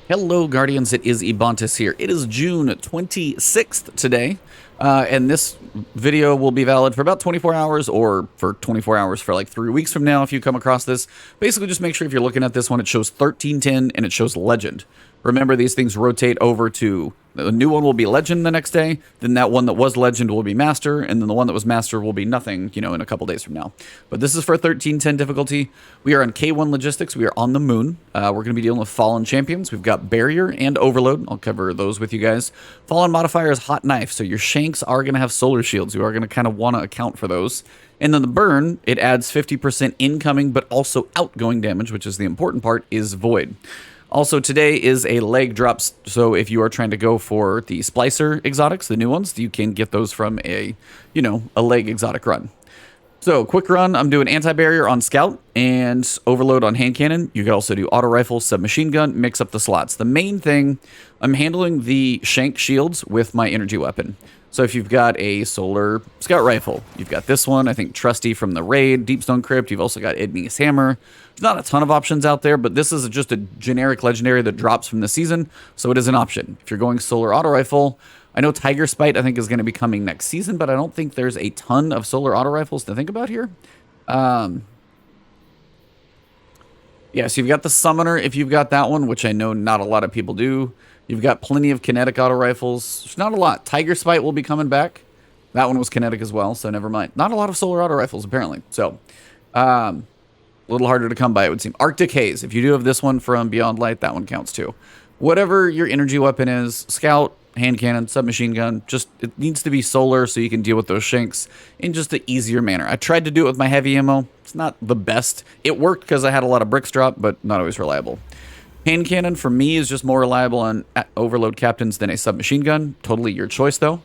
Hello, Guardians. It is Ebontis here. It is June 26th today, and this video will be valid for about 24 hours or for 24 hours for like 3 weeks from now if you come across this. Basically, just make sure if you're looking at this one, it shows 1310 and it shows Legend. Remember, these things rotate over to the new one will be Legend the next day, then that one that was Legend will be Master, and then the one that was Master will be nothing, you know, in a couple days from now. But this is for 1310 difficulty. We are on K1 Logistics. We are on the moon. We're going to be dealing with Fallen Champions. We've got Barrier and Overload. I'll cover those with you guys. Fallen modifier is Hot Knife, so your Shanks are going to have Solar Shields. You are going to kind of want to account for those. And then the Burn, it adds 50% incoming, but also outgoing damage, which is the important part, is Void. Also, today is a leg drops, so if you are trying to go for the Splicer exotics, the new ones, you can get those from a leg exotic run. So, quick run, I'm doing anti-barrier on Scout and Overload on Hand Cannon. You can also do Auto Rifle, Submachine Gun, mix up the slots. The main thing, I'm handling the Shank shields with my energy weapon. So if you've got a Solar Scout Rifle, you've got this one, I think Trusty from the Raid, Deepstone Crypt, you've also got Igneous Hammer. There's not a ton of options out there, but this is just a generic legendary that drops from the season, so it is an option. If you're going Solar Auto Rifle, I know Tiger Spite I think is going to be coming next season, but I don't think there's a ton of Solar Auto Rifles to think about here. Yeah, so you've got the Summoner if you've got that one, which I know not a lot of people do. You've got plenty of kinetic auto rifles. There's not a lot. Tiger Spite will be coming back. That one was kinetic as well, so never mind. Not a lot of solar auto rifles, apparently. So, a little harder to come by, it would seem. Arctic Haze. If you do have this one from Beyond Light, that one counts too. Whatever your energy weapon is, Scout, Hand Cannon, Submachine Gun, just it needs to be solar so you can deal with those Shanks in just an easier manner. I tried to do it with my heavy ammo. It's not the best. It worked because I had a lot of bricks drop, but not always reliable. Hand Cannon, for me, is just more reliable on Overload Captains than a Submachine Gun. Totally your choice, though.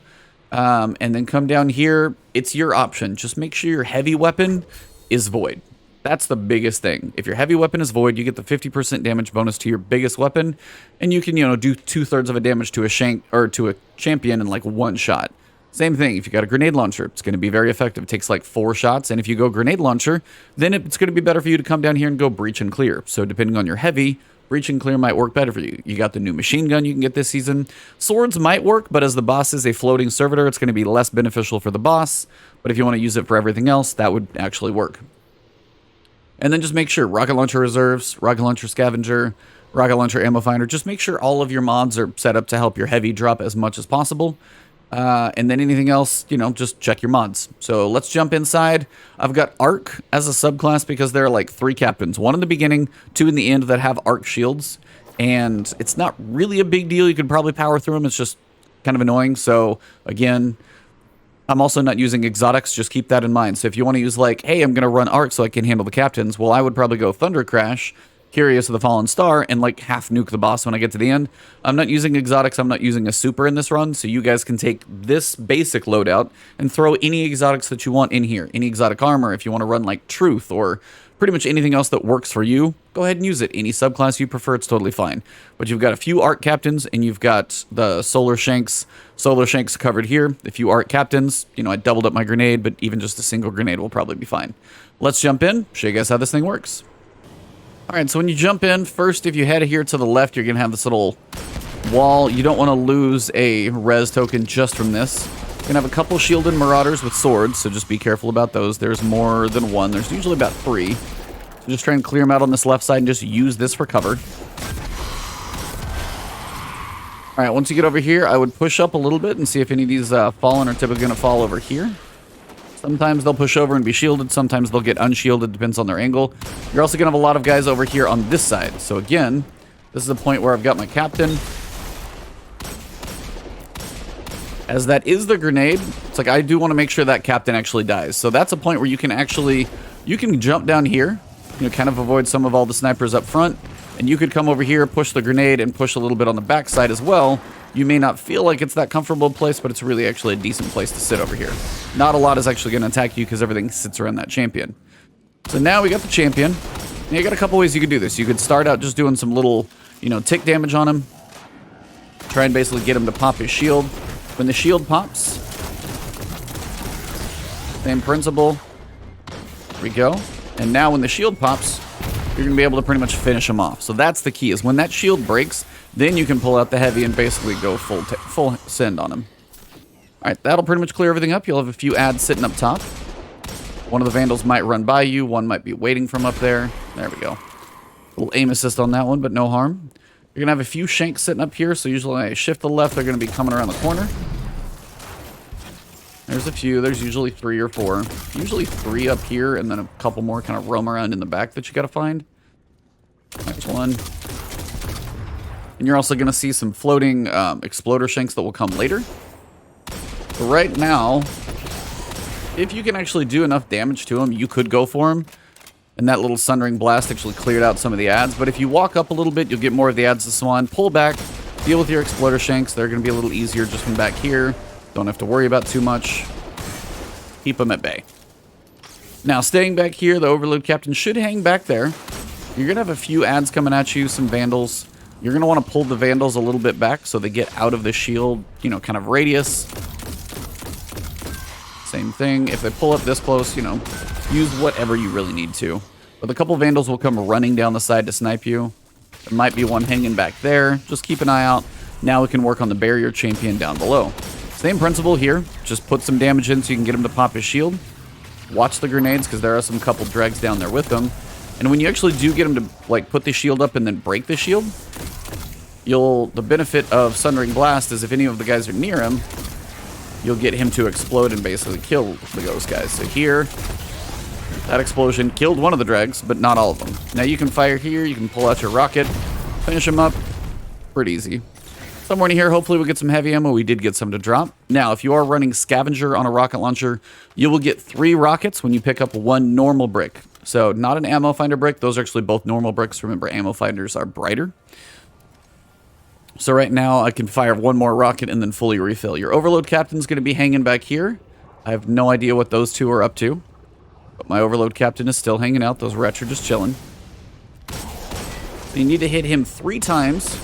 And then come down here. It's your option. Just make sure your heavy weapon is Void. That's the biggest thing. If your heavy weapon is Void, you get the 50% damage bonus to your biggest weapon. And you can, do 2/3 of a damage to a Shank or to a champion in like one shot. Same thing, if you got a grenade launcher, it's going to be very effective. It takes like 4 shots, and if you go grenade launcher, then it's going to be better for you to come down here and go breach and clear. So depending on your heavy, breach and clear might work better for you. You got the new machine gun you can get this season. Swords might work, but as the boss is a floating servitor, it's going to be less beneficial for the boss. But if you want to use it for everything else, that would actually work. And then just make sure rocket launcher reserves, rocket launcher scavenger, rocket launcher ammo finder. Just make sure all of your mods are set up to help your heavy drop as much as possible. And then anything else, just check your mods. So let's jump inside. I've got Arc as a subclass because there are like 3 captains. 1 in the beginning, 2 in the end that have Arc shields. And it's not really a big deal. You could probably power through them. It's just kind of annoying. So again, I'm also not using exotics. Just keep that in mind. So if you want to use like, hey, I'm going to run Arc so I can handle the captains. Well, I would probably go Thunder Crash, Curious of the Fallen Star, and like half nuke the boss when I get to the end. I'm not using exotics. I'm not using a super in this run, so you guys can take this basic loadout and throw any exotics that you want in here. Any exotic armor, if you want to run like Truth or pretty much anything else that works for you, go ahead and use it. Any subclass you prefer, it's totally fine. But you've got a few Arc captains, and you've got the Solar Shanks. Solar Shanks covered here. A few Arc captains. I doubled up my grenade, but even just a single grenade will probably be fine. Let's jump in, show you guys how this thing works. All right, so when you jump in, first, if you head here to the left, you're going to have this little wall. You don't want to lose a res token just from this. You're going to have a couple shielded marauders with swords, so just be careful about those. There's more than 1. There's usually about 3. So just try and clear them out on this left side and just use this for cover. All right, once you get over here, I would push up a little bit and see if any of these fallen are typically going to fall over here. Sometimes they'll push over and be shielded. Sometimes they'll get unshielded. Depends on their angle. You're also going to have a lot of guys over here on this side. So again, this is the point where I've got my captain. As that is the grenade, it's like I do want to make sure that captain actually dies. So that's a point where you can actually, jump down here, kind of avoid some of all the snipers up front. And you could come over here, push the grenade, and push a little bit on the backside as well. You may not feel like it's that comfortable place, but it's really actually a decent place to sit over here. Not a lot is actually going to attack you because everything sits around that champion. So now we got the champion. And you got a couple ways you could do this. You could start out just doing some little, tick damage on him. Try and basically get him to pop his shield. When the shield pops, same principle. There we go. And now when the shield pops, you're going to be able to pretty much finish him off. So that's the key, is when that shield breaks, Then you can pull out the heavy and basically go full send on him. Alright, that'll pretty much clear everything up. You'll have a few ads sitting up top. One of the Vandals might run by you. One might be waiting from up there. There we go. A little aim assist on that one, but no harm. You're going to have a few shanks sitting up here, so usually when I shift to the left, they're going to be coming around the corner. There's a few. There's usually 3 or 4. Usually 3 up here, and then a couple more kind of roam around in the back that you got to find. Next one. And you're also going to see some floating exploder shanks that will come later. But right now, if you can actually do enough damage to them, you could go for them. And that little Sundering Blast actually cleared out some of the ads. But if you walk up a little bit, you'll get more of the ads to spawn. Pull back, deal with your exploder shanks. They're going to be a little easier just from back here. Don't have to worry about too much. Keep them at bay. Now, staying back here, the Overload Captain should hang back there. You're going to have a few ads coming at you, some Vandals. You're going to want to pull the Vandals a little bit back so they get out of the shield, you know, kind of radius. Same thing. If they pull up this close, you know, use whatever you really need to. But a couple Vandals will come running down the side to snipe you. There might be one hanging back there. Just keep an eye out. Now we can work on the barrier champion down below. Same principle here. Just put some damage in so you can get him to pop his shield. Watch the grenades because there are some couple dregs down there with them. And when you actually do get him to like put the shield up and then break the shield, the benefit of Sundering Blast is if any of the guys are near him, you'll get him to explode and basically kill the ghost guys. So here, that explosion killed one of the dregs, but not all of them. Now you can fire here, you can pull out your rocket, finish him up. Pretty easy. Somewhere in here, hopefully we'll get some heavy ammo. We did get some to drop. Now, if you are running Scavenger on a rocket launcher, you will get 3 rockets when you pick up 1 normal brick. So not an ammo finder brick. Those are actually both normal bricks. Remember, ammo finders are brighter. So right now, I can fire 1 more rocket and then fully refill. Your Overload Captain's going to be hanging back here. I have no idea what those 2 are up to. But my Overload Captain is still hanging out. Those rats are just chilling. So you need to hit him 3 times,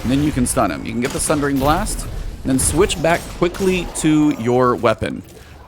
and then you can stun him. You can get the Sundering Blast, and then switch back quickly to your weapon.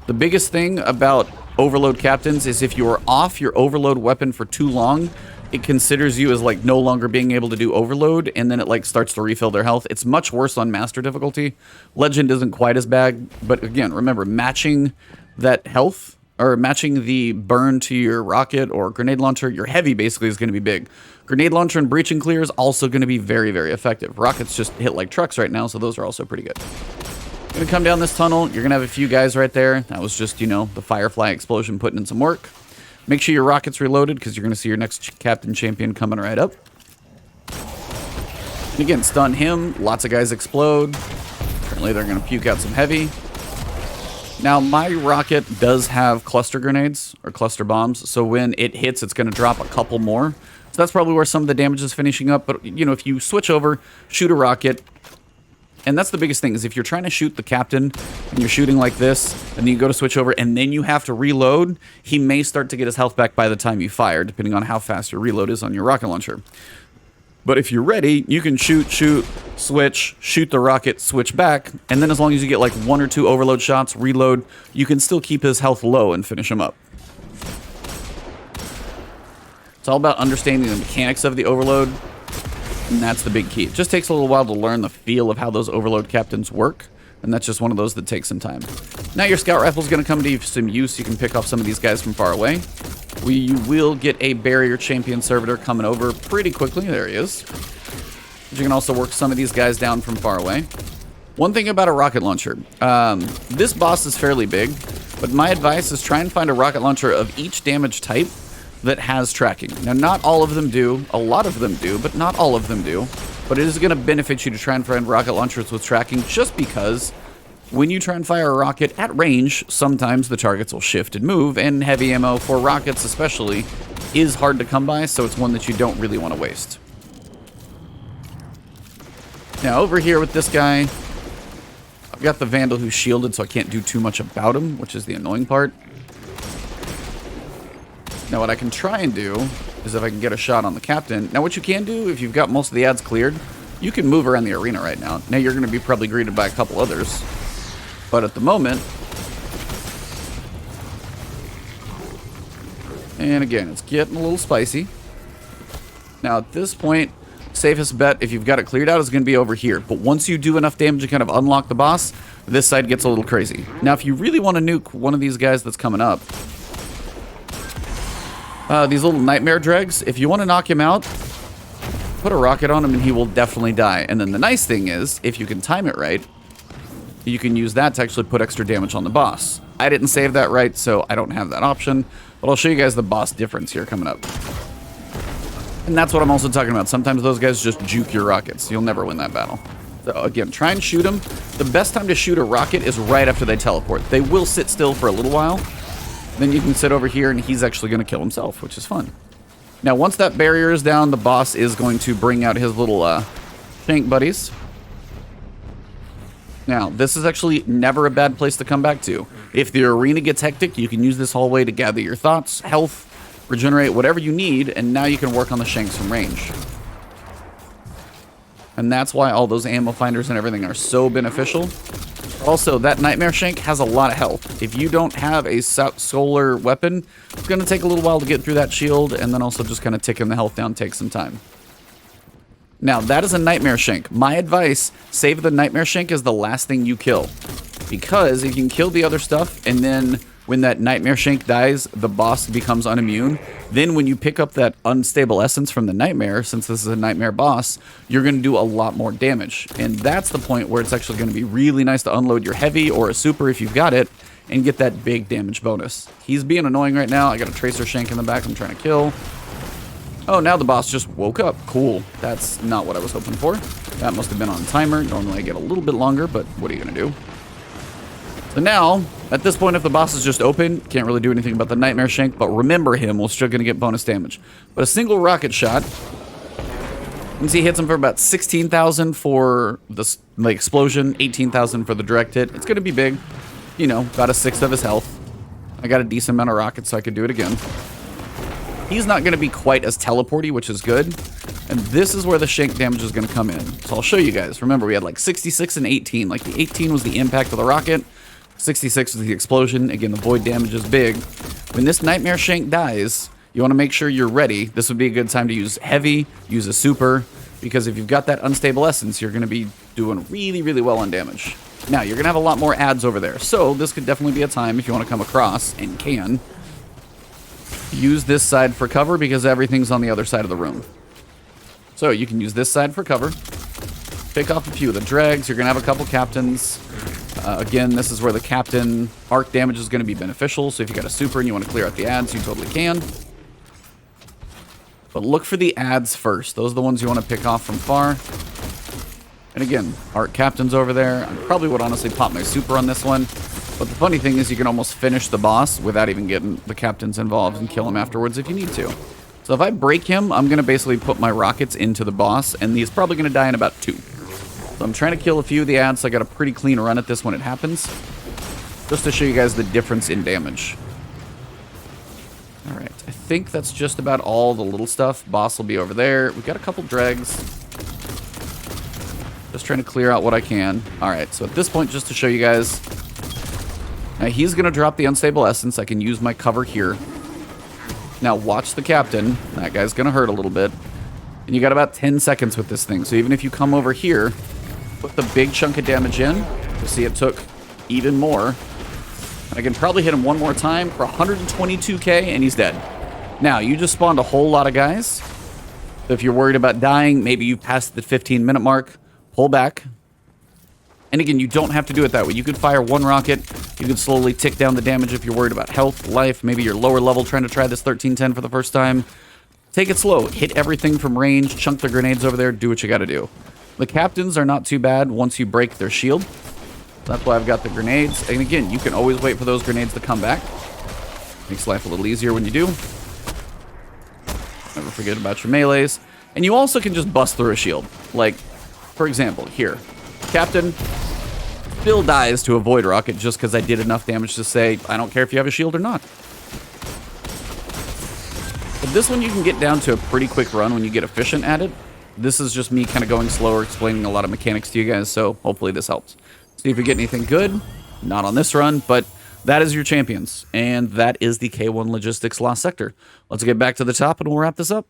The biggest thing about Overload Captains is if you are off your Overload weapon for too long, it considers you as like no longer being able to do overload, and then it like starts to refill their health. It's much worse on master difficulty. Legend isn't quite as bad, but again, remember, matching that health or matching the burn to your rocket or grenade launcher, your heavy basically is going to be big. Grenade launcher and breaching clear is also going to be very, very effective. Rockets just hit like trucks right now, so those are also pretty good. You're going to come down this tunnel. You're going to have a few guys right there. That was just, you know, the Firefly explosion putting in some work. Make sure your rocket's reloaded because you're going to see your next Captain Champion coming right up. And again, stun him. Lots of guys explode. Apparently they're going to puke out some heavy. Now, my rocket does have cluster grenades or cluster bombs. So when it hits, it's going to drop a couple more. So that's probably where some of the damage is finishing up. But, you know, if you switch over, shoot a rocket. And that's the biggest thing, is if you're trying to shoot the captain and you're shooting like this, and then you go to switch over and then you have to reload, he may start to get his health back by the time you fire, depending on how fast your reload is on your rocket launcher. But if you're ready, you can shoot, switch, shoot the rocket, switch back, and then as long as you get like 1 or 2 overload shots, reload, you can still keep his health low and finish him up. It's all about understanding the mechanics of the overload. And that's the big key. It just takes a little while to learn the feel of how those Overload Captains work. And that's just one of those that takes some time. Now your Scout Rifle is going to come to some use. You can pick off some of these guys from far away. You will get a Barrier Champion Servitor coming over pretty quickly. There he is. But you can also work some of these guys down from far away. One thing about a rocket launcher. This boss is fairly big. But my advice is try and find a rocket launcher of each damage type that has tracking. Now, not all of them do. A lot of them do, but not all of them do. But it is going to benefit you to try and find rocket launchers with tracking, just because when you try and fire a rocket at range, sometimes the targets will shift and move, and heavy ammo for rockets especially is hard to come by, so it's one that you don't really want to waste. Now, over here with this guy, I've got the Vandal who's shielded, so I can't do too much about him, which is the annoying part. Now, what I can try and do is if I can get a shot on the Captain. Now, what you can do, if you've got most of the ads cleared, you can move around the arena right now. Now, you're going to be probably greeted by a couple others. But at the moment... And again, it's getting a little spicy. Now, at this point, safest bet, if you've got it cleared out, is going to be over here. But once you do enough damage to kind of unlock the boss, this side gets a little crazy. Now, if you really want to nuke one of these guys that's coming up, these little nightmare dregs, if you want to knock him out, put a rocket on him and he will definitely die. And then the nice thing is, if you can time it right, you can use that to actually put extra damage on the boss. I didn't save that right, so I don't have that option. But I'll show you guys the boss difference here coming up. And that's what I'm also talking about. Sometimes those guys just juke your rockets. You'll never win that battle. So again, try and shoot them. The best time to shoot a rocket is right after they teleport. They will sit still for a little while. Then you can sit over here and he's actually going to kill himself, which is fun. Now, once that barrier is down, the boss is going to bring out his little shank buddies. Now, this is actually never a bad place to come back to. If the arena gets hectic, you can use this hallway to gather your thoughts, health, regenerate, whatever you need, and now you can work on the shanks from range. And that's why all those ammo finders and everything are so beneficial. Also, that Nightmare Shank has a lot of health. If you don't have a solar weapon, it's going to take a little while to get through that shield, and then also just kind of ticking the health down takes some time. Now, that is a Nightmare Shank. My advice, save the Nightmare Shank as the last thing you kill. Because if you can kill the other stuff, and then when that Nightmare Shank dies, the boss becomes unimmune. Then when you pick up that unstable essence from the Nightmare, since this is a Nightmare boss, you're going to do a lot more damage. And that's the point where it's actually going to be really nice to unload your heavy or a super if you've got it, and get that big damage bonus. He's being annoying right now. I got a Tracer Shank in the back I'm trying to kill. Oh, now the boss just woke up. Cool. That's not what I was hoping for. That must have been on timer. Normally I get a little bit longer, but what are you going to do? So now, at this point, if the boss is just open, can't really do anything about the Nightmare Shank, but remember him, we're still going to get bonus damage. But a single rocket shot, you can see hits him for about 16,000 for the explosion, 18,000 for the direct hit. It's going to be big. You know, about a sixth of his health. I got a decent amount of rockets, so I could do it again. He's not going to be quite as teleporty, which is good. And this is where the shank damage is going to come in. So I'll show you guys. Remember, we had like 66 and 18. Like the 18 was the impact of the rocket. 66 was the explosion. Again, the void damage is big. When this Nightmare Shank dies, you want to make sure you're ready. This would be a good time to use heavy, use a super, because if you've got that unstable essence, you're going to be doing really, really well on damage. Now, you're going to have a lot more ads over there. So this could definitely be a time if you want to come across, and can, use this side for cover because everything's on the other side of the room. So you can use this side for cover. Pick off a few of the dregs. You're going to have a couple captains. Again, this is where the captain arc damage is going to be beneficial. So if you got a super and you want to clear out the ads, you totally can. But look for the ads first. Those are the ones you want to pick off from far. And again, arc captains over there. I probably would honestly pop my super on this one. But the funny thing is you can almost finish the boss without even getting the captains involved and kill him afterwards if you need to. So if I break him, I'm going to basically put my rockets into the boss, and he's probably going to die in about 2. So I'm trying to kill a few of the ads, so I got a pretty clean run at this when it happens. Just to show you guys the difference in damage. Alright, I think that's just about all the little stuff. Boss will be over there. We've got a couple dregs. Just trying to clear out what I can. Alright, so at this point, just to show you guys, now he's going to drop the unstable essence. I can use my cover here. Now watch the captain. That guy's going to hurt a little bit. And you got about 10 seconds with this thing. So even if you come over here, put the big chunk of damage in, you see it took even more. I can probably hit him one more time for 122k, and he's dead. Now, you just spawned a whole lot of guys. So if you're worried about dying, maybe you passed the 15-minute mark, pull back. And again, you don't have to do it that way. You could fire one rocket. You could slowly tick down the damage if you're worried about health, life. Maybe you're lower level trying to try this 1310 for the first time. Take it slow. Hit everything from range. Chunk the grenades over there. Do what you got to do. The captains are not too bad once you break their shield. That's why I've got the grenades. And again, you can always wait for those grenades to come back. Makes life a little easier when you do. Never forget about your melees. And you also can just bust through a shield. Like, for example, here. Captain still dies to a void rocket just because I did enough damage to say, I don't care if you have a shield or not. But this one you can get down to a pretty quick run when you get efficient at it. This is just me kind of going slower, explaining a lot of mechanics to you guys, so hopefully this helps. See if we get anything good. Not on this run, but that is your champions. And that is the K1 Logistics Lost Sector. Let's get back to the top and we'll wrap this up.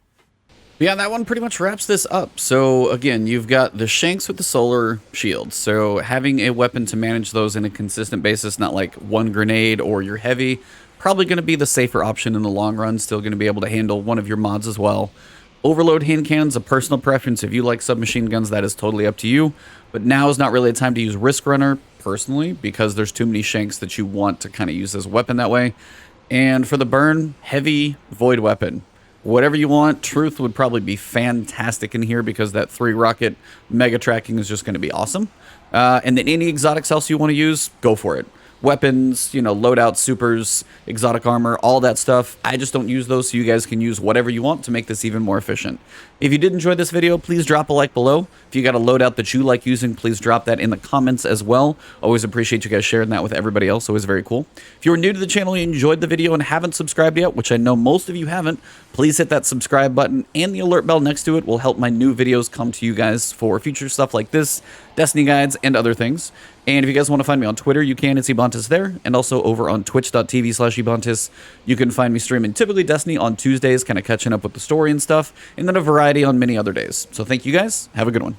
Yeah, that one pretty much wraps this up. So again, you've got the shanks with the solar shields. So having a weapon to manage those in a consistent basis, not like one grenade or your heavy, probably going to be the safer option in the long run. Still going to be able to handle one of your mods as well. Overload hand cannons, a personal preference. If you like submachine guns, that is totally up to you. But now is not really a time to use Risk Runner, personally, because there's too many shanks that you want to kind of use as a weapon that way. And for the burn, heavy void weapon. Whatever you want. Truth would probably be fantastic in here because that 3 rocket mega tracking is just going to be awesome. And then any exotics else you want to use, go for it. Weapons, you know, loadouts, supers, exotic armor, all that stuff. I just don't use those, so you guys can use whatever you want to make this even more efficient. If you did enjoy this video, please drop a like below. If you got a loadout that you like using, please drop that in the comments as well. Always appreciate you guys sharing that with everybody else. Always very cool. If you are new to the channel, you enjoyed the video and haven't subscribed yet, which I know most of you haven't, please hit that subscribe button, and the alert bell next to it will help my new videos come to you guys for future stuff like this, Destiny guides, and other things. And if you guys want to find me on Twitter, you can. It's Ebontis there. And also over on twitch.tv/Ebontis. You can find me streaming typically Destiny on Tuesdays, kind of catching up with the story and stuff, and then a variety on many other days. So thank you guys. Have a good one.